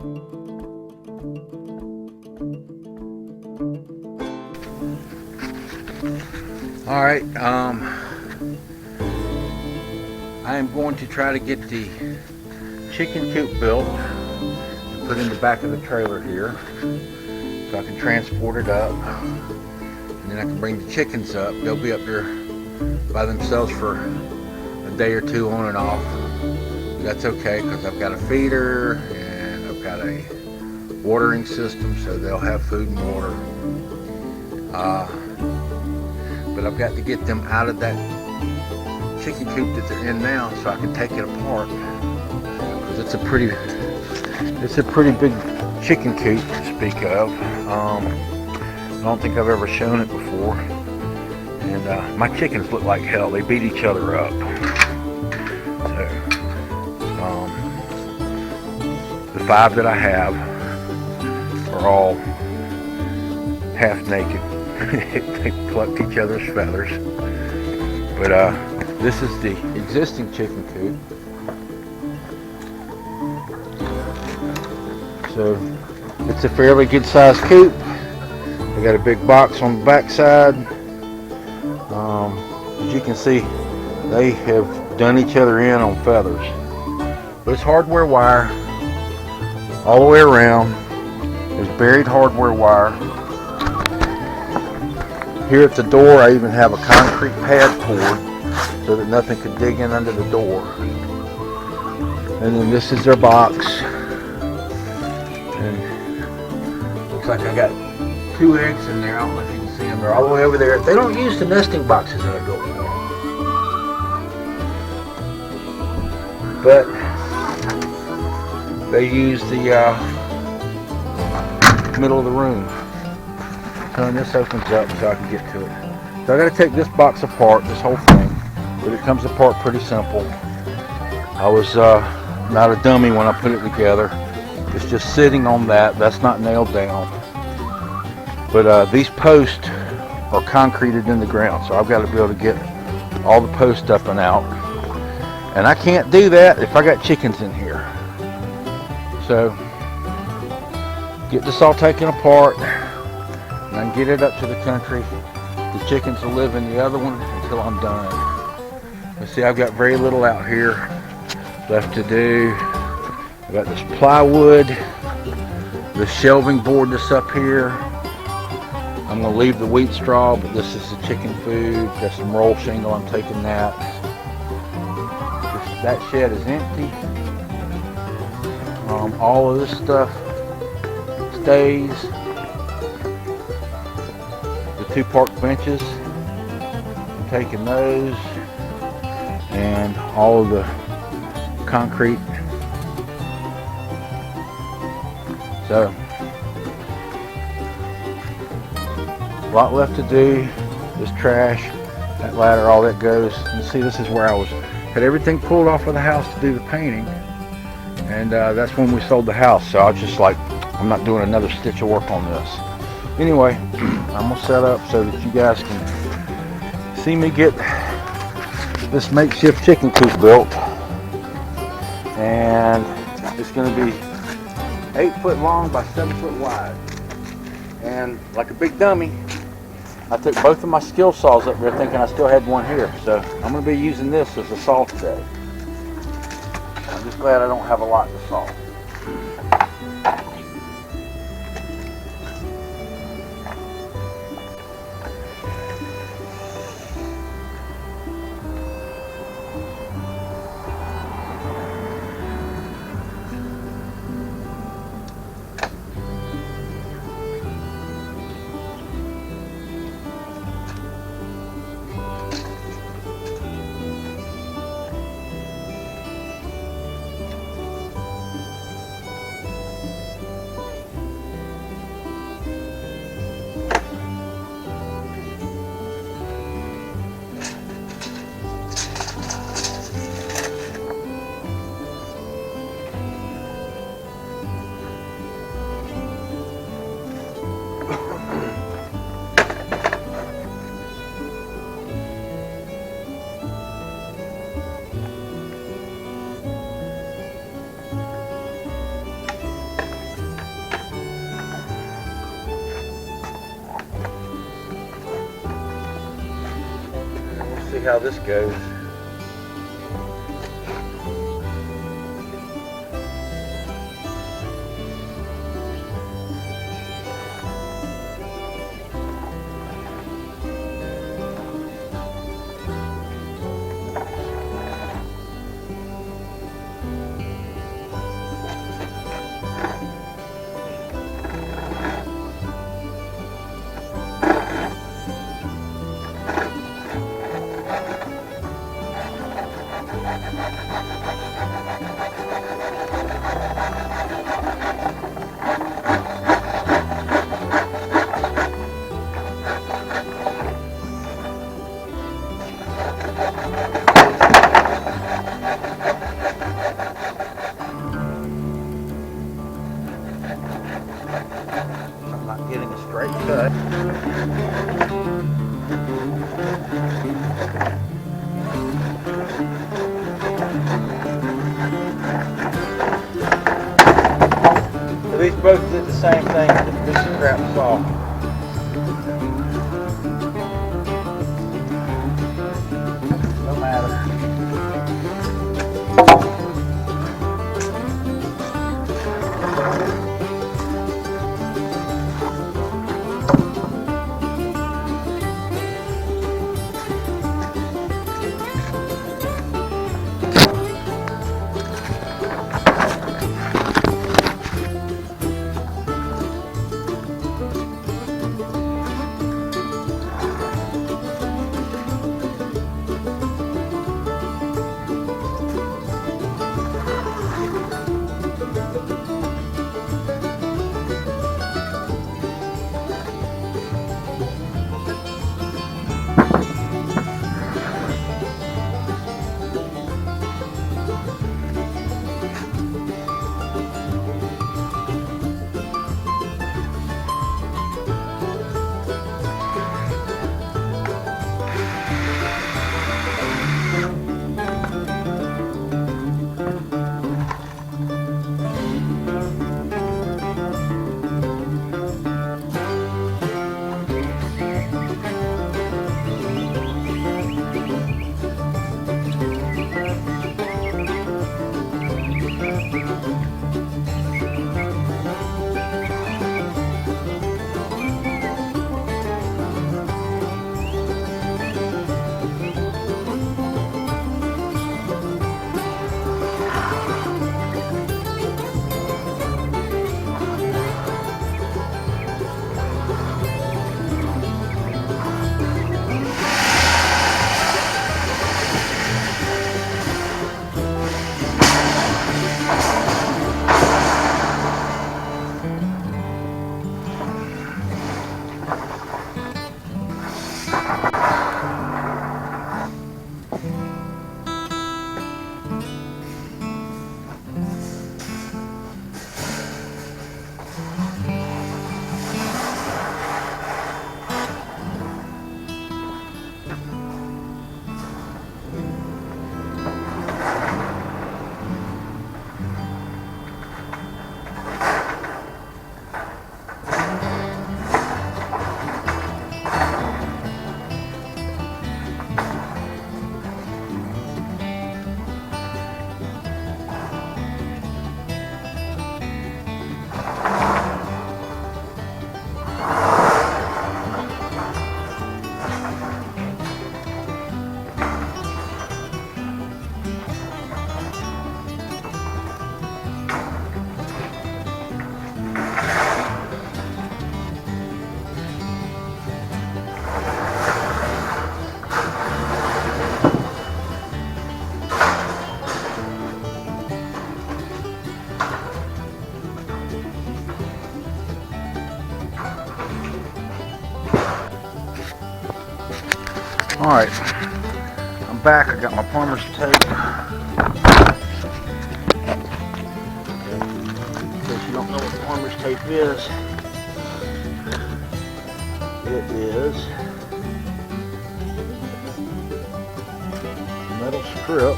All right, I am going to try to get the chicken coop built and put in the back of the trailer here so I can transport it up, and then I can bring the chickens up. They'll be up there by themselves for a day or two on and off. But that's okay because I've got a feeder and I've got a watering system, so they'll have food and water. But I've got to get them out of that chicken coop that they're in now so I can take it apart, because it's a pretty big chicken coop to speak of. I don't think I've ever shown it before, and my chickens look like hell. They beat each other up. So the 5 that I have are all half naked. They plucked each other's feathers. But this is the existing chicken coop. So it's a fairly good sized coop. I got a big box on the back side. As you can see, they have done each other in on feathers. But it's hardware wire all the way around. There's buried hardware wire. Here at the door, I even have a concrete pad poured so that nothing could dig in under the door. And then this is their box. And looks like I got 2 eggs in there. I don't know if you can see them. They're all the way over there. They don't use the nesting boxes that I built for them, but they use the middle of the room. And this opens up so I can get to it. So I got to take this box apart, this whole thing, but it comes apart pretty simple. I was not a dummy when I put it together. It's just sitting on that. That's not nailed down. But these posts are concreted in the ground, so I've got to be able to get all the posts up and out. And I can't do that if I got chickens in here. So get this all taken apart. And I can get it up to the country. The chickens will live in the other one until I'm done. Let's see, I've got very little out here left to do. I've got this plywood, the shelving board that's up here. I'm going to leave the wheat straw, but this is the chicken food. Got some roll shingle, I'm taking that. That shed is empty. All of this stuff stays. 2 park benches, I'm taking those, and all of the concrete. So a lot left to do. This trash, that ladder, all that goes. You see, this is where I had everything pulled off of the house to do the painting, and that's when we sold the house. So I was just like, I'm not doing another stitch of work on this. Anyway, I'm going to set up so that you guys can see me get this makeshift chicken coop built. And it's going to be 8 foot long by 7 foot wide. And like a big dummy, I took both of my skill saws up there thinking I still had one here. So I'm going to be using this as a saw today. I'm just glad I don't have a lot to saw. how this goes. I'm not getting a straight cut. So these both did the same thing with the piece of crap saw. No matter. Alright, I'm back. I got my plumber's tape. In case you don't know what plumber's tape is, it is a metal strip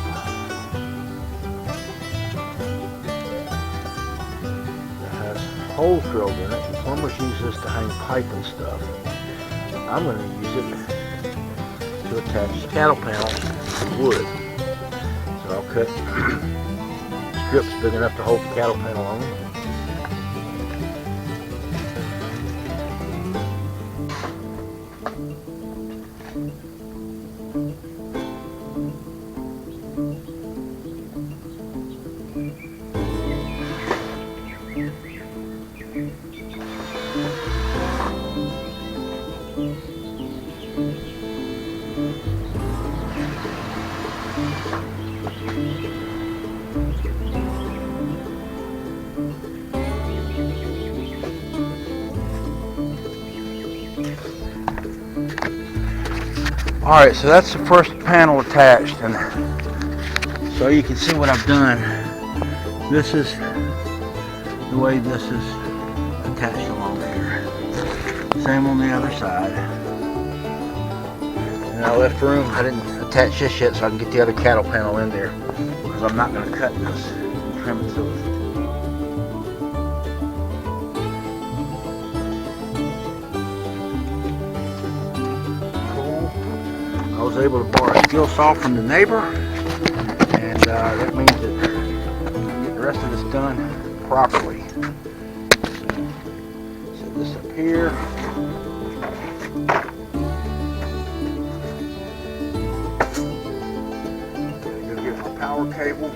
that has holes drilled in it. The plumbers use this to hang pipe and stuff. I'm going to use it to to attach the cattle panel to wood. So I'll cut strips big enough to hold the cattle panel on. Alright, so that's the first panel attached, and so you can see what I've done. This is the way this is attached along here. Same on the other side. And I left room, I didn't attach this yet so I can get the other cattle panel in there, because I'm not going to cut this and trim it to it. I was able to borrow a skill saw from the neighbor, and that means that I can get the rest of this done properly. So, set this up here. Go get my power cable.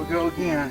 Go again.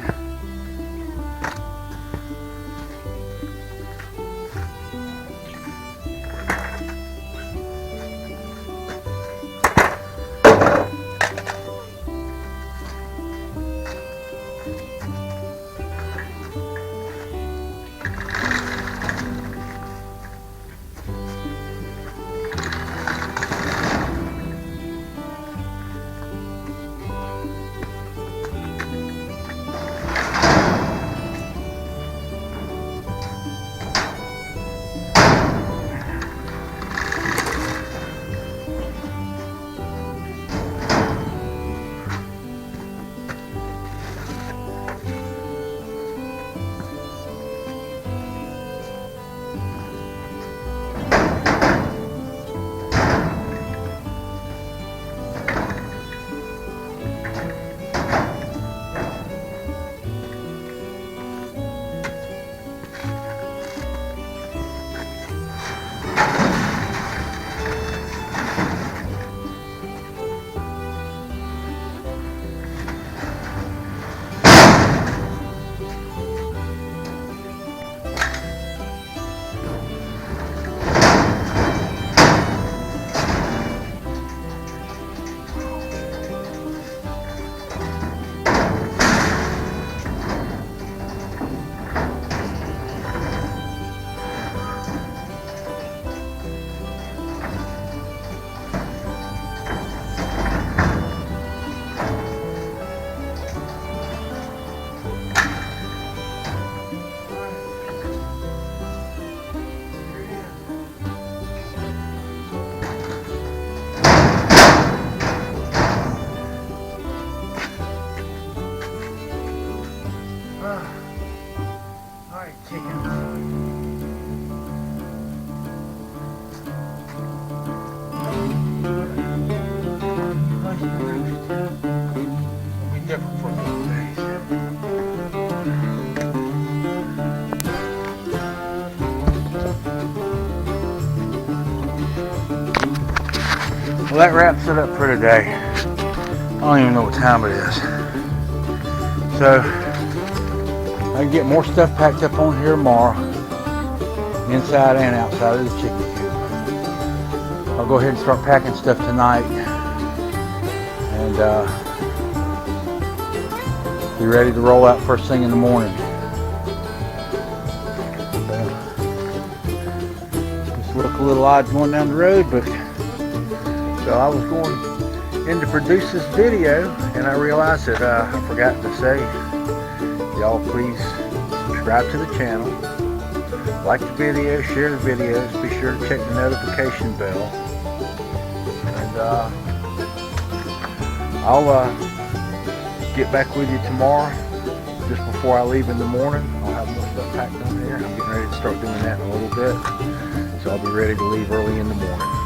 Alright, chickens. It'll be different for a couple days. Well, that wraps it up for today. I don't even know what time it is. So, I can get more stuff packed up on here tomorrow, inside and outside of the chicken coop. I'll go ahead and start packing stuff tonight, and be ready to roll out first thing in the morning. Just look a little odd going down the road, but so I was going in to produce this video, and I realized that I forgot to say, y'all please subscribe to the channel, like the video, share the videos, be sure to check the notification bell, and I'll get back with you tomorrow just before I leave in the morning. I'll have more stuff packed on here. I'm getting ready to start doing that in a little bit, so I'll be ready to leave early in the morning.